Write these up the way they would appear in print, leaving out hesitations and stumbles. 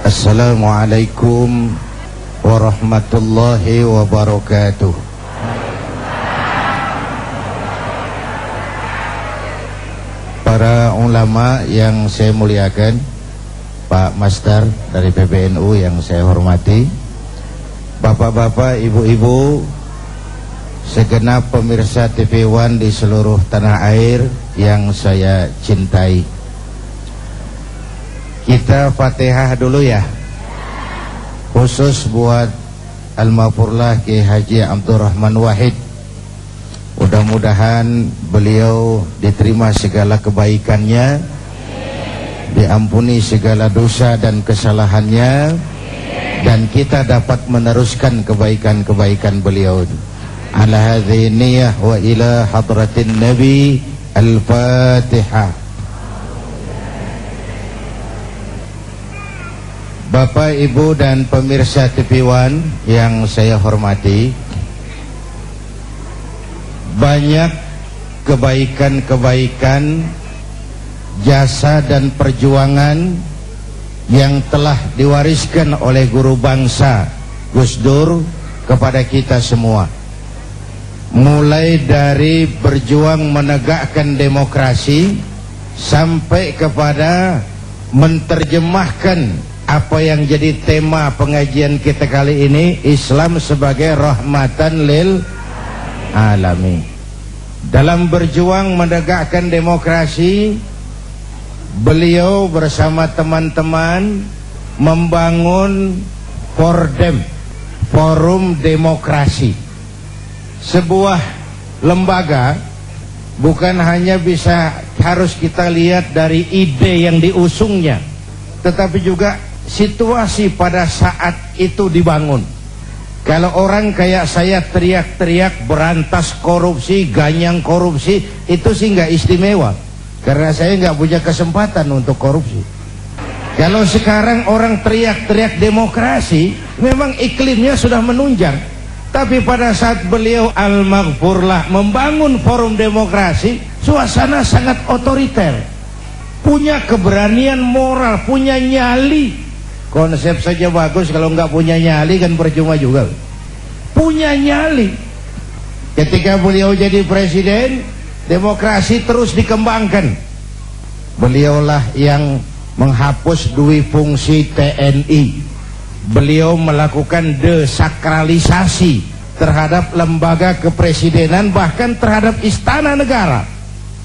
Assalamualaikum warahmatullahi wabarakatuh. Para ulama yang saya muliakan, Pak Master dari PBNU yang saya hormati, bapak-bapak, ibu-ibu, segenap pemirsa TV One di seluruh tanah air yang saya cintai. Kita Fatihah dulu ya, khusus buat Al-Mafurlah Kiai Haji Abdurrahman Wahid. Mudah-mudahan beliau diterima segala kebaikannya, diampuni segala dosa dan kesalahannya, dan kita dapat meneruskan kebaikan-kebaikan beliau. Ala hadhihi niyah wa ila hadratin Nabi. Al-Fatihah. Bapak, Ibu, dan pemirsa TV One yang saya hormati, banyak kebaikan-kebaikan, jasa dan perjuangan yang telah diwariskan oleh guru bangsa Gus Dur kepada kita semua. Mulai dari berjuang menegakkan demokrasi sampai kepada menerjemahkan apa yang jadi tema pengajian kita kali ini, Islam sebagai rahmatan lil alamin. Dalam berjuang menegakkan demokrasi, beliau bersama teman-teman membangun Fordem, Forum Demokrasi, sebuah lembaga bukan hanya bisa harus kita lihat dari ide yang diusungnya, tetapi juga situasi pada saat itu dibangun. Kalau orang kayak saya teriak-teriak berantas korupsi, ganyang korupsi, itu sih nggak istimewa, karena saya nggak punya kesempatan untuk korupsi. Kalau sekarang orang teriak-teriak demokrasi, memang iklimnya sudah menunjang. Tapi pada saat beliau Al-Maghfurlah membangun forum demokrasi, suasana sangat otoriter, punya keberanian moral, punya nyali. Konsep saja bagus, kalau nggak punya nyali kan percuma juga. Punya nyali. Ketika beliau jadi presiden, demokrasi terus dikembangkan. Beliaulah yang menghapus dui fungsi TNI. Beliau melakukan desakralisasi terhadap lembaga kepresidenan, bahkan terhadap istana negara.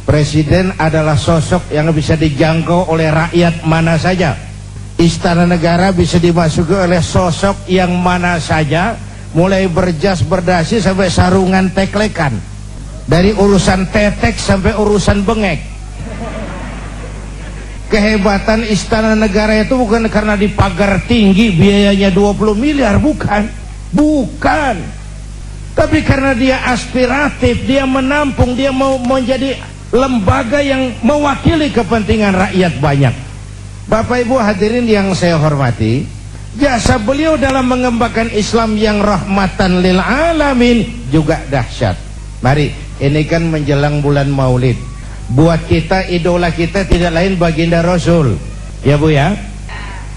Presiden adalah sosok yang bisa dijangkau oleh rakyat mana saja. Istana negara bisa dimasuki oleh sosok yang mana saja, mulai berjas berdasi sampai sarungan teklekan, dari urusan tetek sampai urusan bengek. Kehebatan istana negara itu bukan karena dipagar tinggi biayanya 20 miliar, bukan, tapi karena dia aspiratif, dia menampung, dia mau menjadi lembaga yang mewakili kepentingan rakyat banyak. Bapak Ibu hadirin yang saya hormati, jasa beliau dalam mengembangkan Islam yang rahmatan lil alamin juga dahsyat. Mari, ini kan menjelang bulan Maulid. Buat kita, idola kita tidak lain baginda Rasul. Ya Bu ya?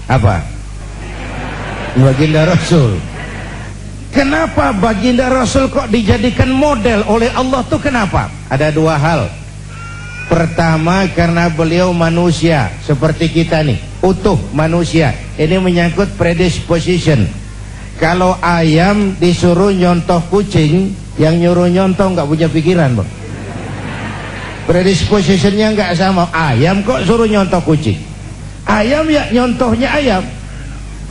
Apa? Baginda Rasul. Kenapa baginda Rasul kok dijadikan model oleh Allah tuh kenapa? Ada dua hal. Pertama, karena beliau manusia seperti kita nih, utuh manusia. Ini menyangkut predisposition. Kalau ayam disuruh nyontoh kucing, yang nyuruh nyontoh nggak punya pikiran, Bang. Predispositionnya nggak sama. Ayam kok suruh nyontoh kucing? Ayam ya nyontohnya ayam.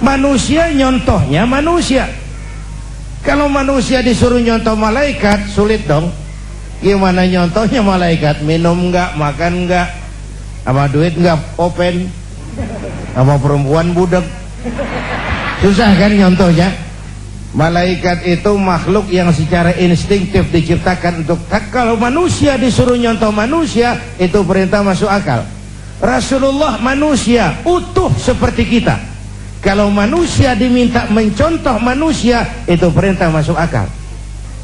Manusia nyontohnya manusia. Kalau manusia disuruh nyontoh malaikat, sulit dong. Gimana nyontohnya malaikat? Minum enggak, makan enggak, sama duit enggak, open, sama perempuan budak. Susah kan nyontohnya? Malaikat itu makhluk yang secara instinktif diciptakan untuk, kalau manusia disuruh nyontoh manusia, itu perintah masuk akal. Rasulullah manusia, utuh seperti kita. Kalau manusia diminta mencontoh manusia, itu perintah masuk akal.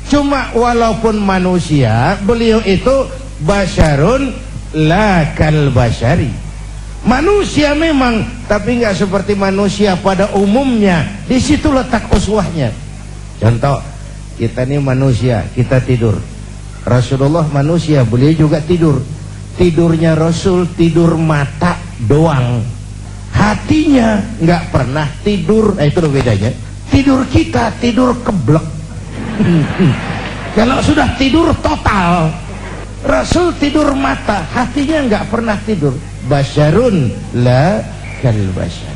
Cuma walaupun manusia, beliau itu basyarun la kal basyari. Manusia memang, tapi nggak seperti manusia pada umumnya. Di situ letak uswahnya. Contoh, kita ini manusia, kita tidur. Rasulullah manusia, beliau juga tidur. Tidurnya Rasul tidur mata doang, hatinya nggak pernah tidur. Nah, itu loh bedanya. Tidur kita tidur keblek. Kalau sudah tidur total. Rasul tidur mata, hatinya nggak pernah tidur. Basyarun la kal basyar.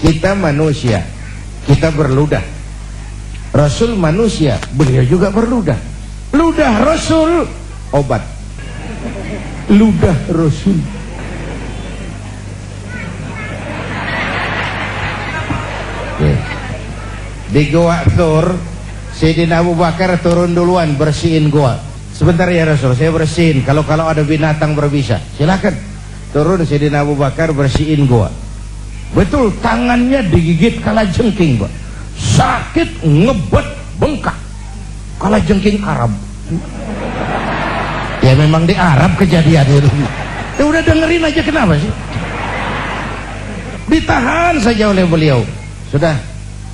Kita manusia, kita berludah. Rasul manusia, beliau juga berludah. Ludah Rasul obat. Ludah Rasul. Di Goa Thur, Sayyidina Abu Bakar turun duluan bersihin goa. Sebentar ya Rasul, saya bersihin. Kalau ada binatang berbisa, silakan. Turun Sayyidina Abu Bakar bersihin goa. Betul, tangannya digigit kalajengking, Pak. Sakit, ngebet, bengkak. Kalajengking Arab. Ya memang di Arab kejadian itu. Ya udah dengerin aja, kenapa sih? Ditahan saja oleh beliau. Sudah,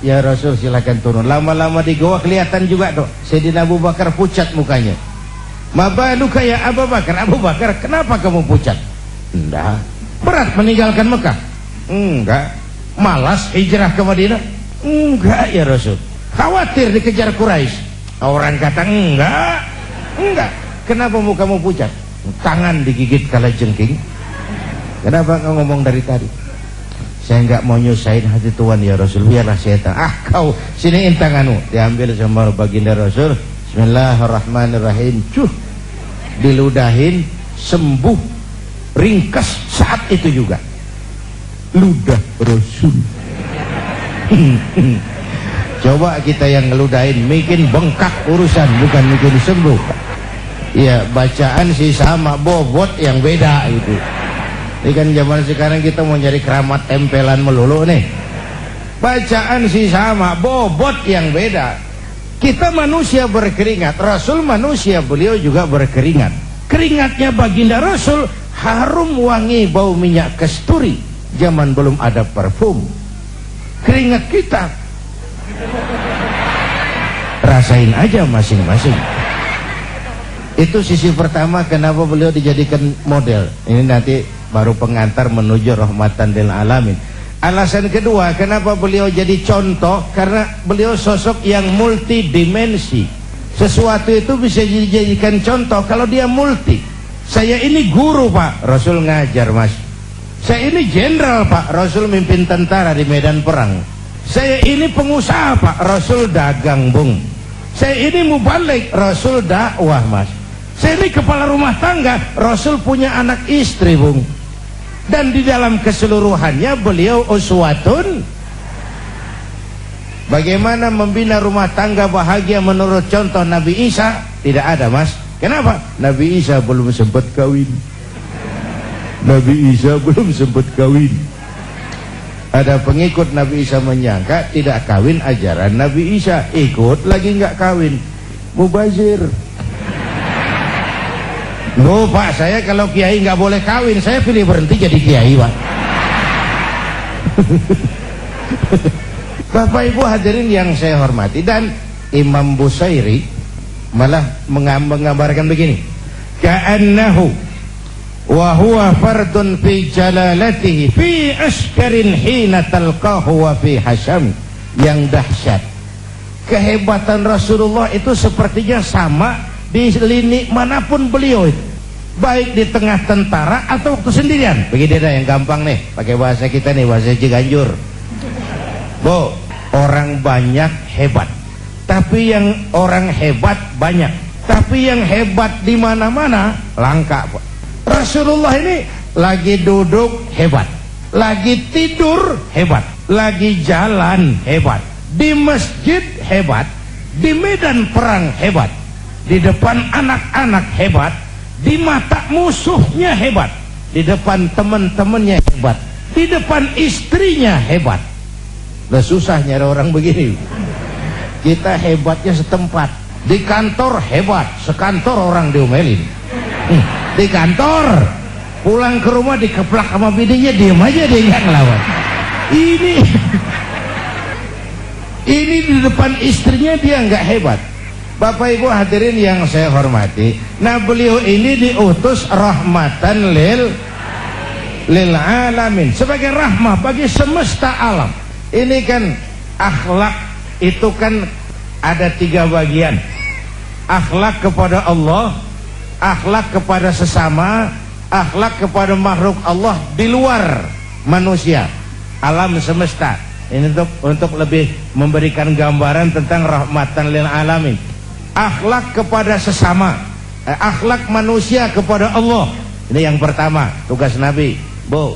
ya Rasul silakan turun. Lama-lama di goa kelihatan juga tuh Sayyidina Abu Bakar pucat mukanya. Mabaluka ya Abu Bakar. Abu Bakar, kenapa kamu pucat? Enggak. Berat meninggalkan Mekah? Enggak. Malas hijrah ke Madinah? Enggak ya Rasul. Khawatir dikejar Quraisy? Orang kata enggak. Enggak. Kenapa mukamu pucat? Tangan digigit kalajengking. Kenapa kau ngomong dari tadi? Saya enggak mau nyusahin hati Tuhan ya Rasul. Biarlah saya tahu. Kau siniin tanganmu. Diambil sama baginda Rasul. Bismillahirrahmanirrahim. Diludahin, sembuh. Ringkas saat itu juga. Ludah Rasul. Coba kita yang ngeludahin, bikin bengkak urusan, bukan bikin sembuh. Ya bacaan sih sama, bobot yang beda itu. Ini kan zaman sekarang kita mau nyari keramat tempelan melulu nih. Bacaan sih sama, bobot yang beda. Kita manusia berkeringat, Rasul manusia, beliau juga berkeringat. Keringatnya baginda Rasul harum wangi bau minyak kasturi. Zaman belum ada parfum. Keringat kita rasain aja masing-masing. Itu sisi pertama kenapa beliau dijadikan model. Ini nanti baru pengantar menuju rahmatan lil alamin. Alasan kedua kenapa beliau jadi contoh, karena beliau sosok yang multidimensi. Sesuatu itu bisa dijadikan contoh kalau dia multi. Saya ini guru Pak, Rasul ngajar Mas. Saya ini jenderal Pak, Rasul mimpin tentara di medan perang. Saya ini pengusaha Pak, Rasul dagang Bung. Saya ini mubalik, Rasul dakwah Mas. Saya ini kepala rumah tangga, Rasul punya anak istri Bung. Dan di dalam keseluruhannya beliau uswatun. Bagaimana membina rumah tangga bahagia menurut contoh Nabi Isa? Tidak ada Mas. Kenapa? Nabi Isa belum sempat kawin. Nabi Isa belum sempat kawin. Ada pengikut Nabi Isa menyangka tidak kawin ajaran Nabi Isa, ikut lagi nggak kawin, mubazir. Loh Pak, saya kalau kiai nggak boleh kawin, saya pilih berhenti jadi kiai Pak. Bapak Ibu hadirin yang saya hormati, dan Imam Busairi malah menggambarkan begini, ka'annahu wa huwa fardun fi jalalatihi fi askarin hina talqahu wa fi hasham. Yang dahsyat, kehebatan Rasulullah itu sepertinya sama di lini manapun beliau itu, baik di tengah tentara atau waktu sendirian. Begini dah yang gampang nih, pakai bahasa kita nih, bahasa Ciganjur. Bu, orang banyak hebat, tapi yang orang hebat banyak, tapi yang hebat di mana-mana langka Pak. Rasulullah ini lagi duduk hebat, lagi tidur hebat, lagi jalan hebat, di masjid hebat, di medan perang hebat, di depan anak-anak hebat, di mata musuhnya hebat, di depan teman-temannya hebat, di depan istrinya hebat. Udah susah nyari orang begini. Kita hebatnya setempat. Di kantor hebat, sekantor orang diomelin. Di kantor pulang ke rumah dikeplak sama bininya, diem aja dia nggak ngelawan. Ini di depan istrinya dia nggak hebat. Bapak Ibu hadirin yang saya hormati, nah beliau ini diutus rahmatan lil alamin, sebagai rahmah bagi semesta alam. Ini kan akhlak itu kan ada 3 bagian. Akhlak kepada Allah, akhlak kepada sesama, akhlak kepada makhluk Allah di luar manusia, alam semesta. Ini untuk lebih memberikan gambaran tentang rahmatan lil alamin. Akhlak kepada sesama, akhlak manusia kepada Allah. Ini yang pertama, tugas Nabi. Bu,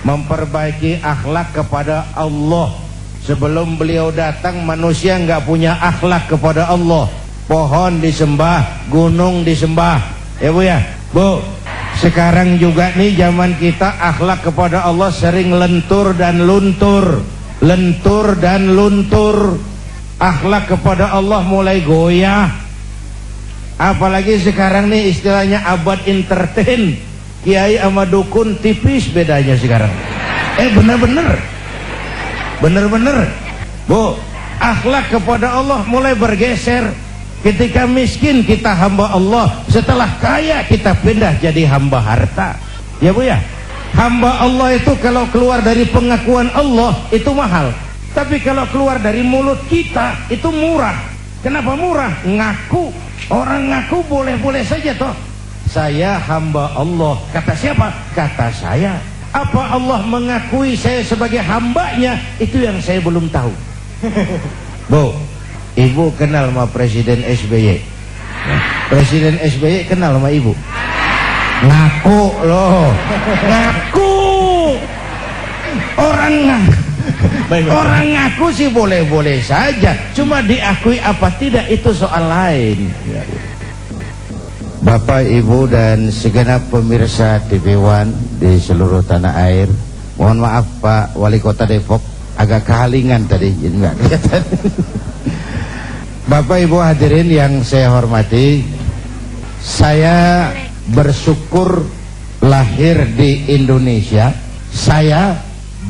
memperbaiki akhlak kepada Allah. Sebelum beliau datang, manusia nggak punya akhlak kepada Allah. Pohon disembah, gunung disembah, ya Bu ya. Bu, sekarang juga nih zaman kita akhlak kepada Allah sering lentur dan luntur, lentur dan luntur. Akhlak kepada Allah mulai goyah. Apalagi sekarang nih istilahnya abad entertain. Kiai sama dukun tipis bedanya sekarang. Bener-bener. Bu, akhlak kepada Allah mulai bergeser. Ketika miskin kita hamba Allah, setelah kaya kita pindah jadi hamba harta. Ya Bu ya. Hamba Allah itu kalau keluar dari pengakuan Allah itu mahal. Tapi kalau keluar dari mulut kita itu murah. Kenapa murah? Ngaku. Orang ngaku boleh-boleh saja toh. Saya hamba Allah. Kata siapa? Kata saya. Apa Allah mengakui saya sebagai hambanya? Itu yang saya belum tahu. Bu, Ibu kenal sama Presiden SBY? Presiden SBY kenal sama Ibu? Ngaku loh. Ngaku. Orang ngaku sih boleh-boleh saja. Cuma diakui apa tidak itu soal lain. Bapak, Ibu dan segenap pemirsa TV One di seluruh tanah air, mohon maaf Pak Wali Kota Depok, agak kehalingan tadi, jadi nggak kelihatan. Bapak Ibu hadirin yang saya hormati, saya bersyukur lahir di Indonesia. Saya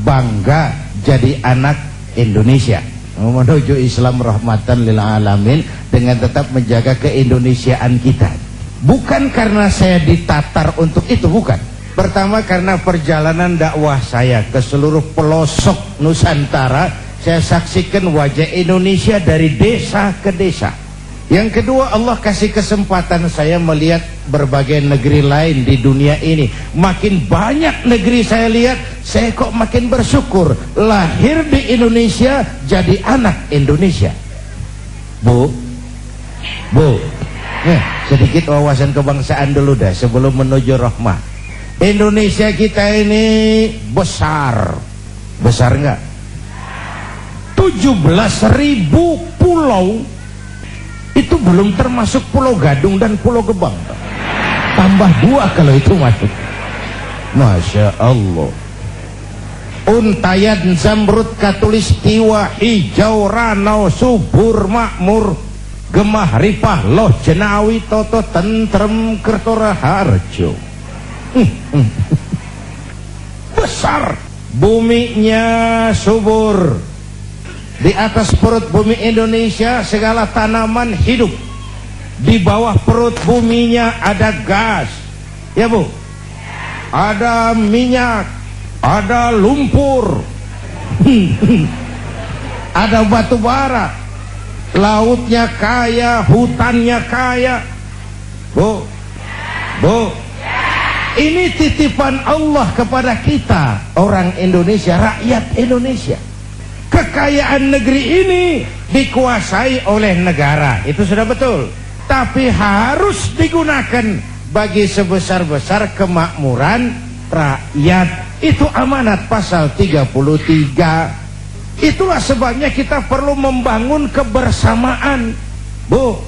bangga jadi anak Indonesia, menuju Islam rahmatan lil alamin dengan tetap menjaga keindonesiaan kita. Bukan karena saya ditatar untuk itu, bukan. Pertama karena perjalanan dakwah saya ke seluruh pelosok Nusantara, saya saksikan wajah Indonesia dari desa ke desa. Yang kedua, Allah kasih kesempatan saya melihat berbagai negeri lain di dunia ini. Makin banyak negeri saya lihat, saya kok makin bersyukur lahir di Indonesia, jadi anak Indonesia. Bu, sedikit wawasan kebangsaan dulu dah sebelum menuju rahmah. Indonesia kita ini besar nggak? 17.000 pulau. Itu belum termasuk Pulau Gadung dan Pulau Gebang. Tambah 2 kalau itu masuk. Masya Allah. Untayan zamrud katulistiwa, hijau ranau subur makmur, gemah ripah loh jenawi toto tentrem kertora harjo. Besar. Buminya subur. Di atas perut bumi Indonesia segala tanaman hidup. Di bawah perut buminya ada gas, ya Bu, ada minyak, ada lumpur, ada batu bara. Lautnya kaya, hutannya kaya. Bu, ini titipan Allah kepada kita, orang Indonesia, rakyat Indonesia. Kekayaan negeri ini dikuasai oleh negara, itu sudah betul. Tapi harus digunakan bagi sebesar-besar kemakmuran rakyat. Itu amanat pasal 33. Itulah sebabnya kita perlu membangun kebersamaan. Bu,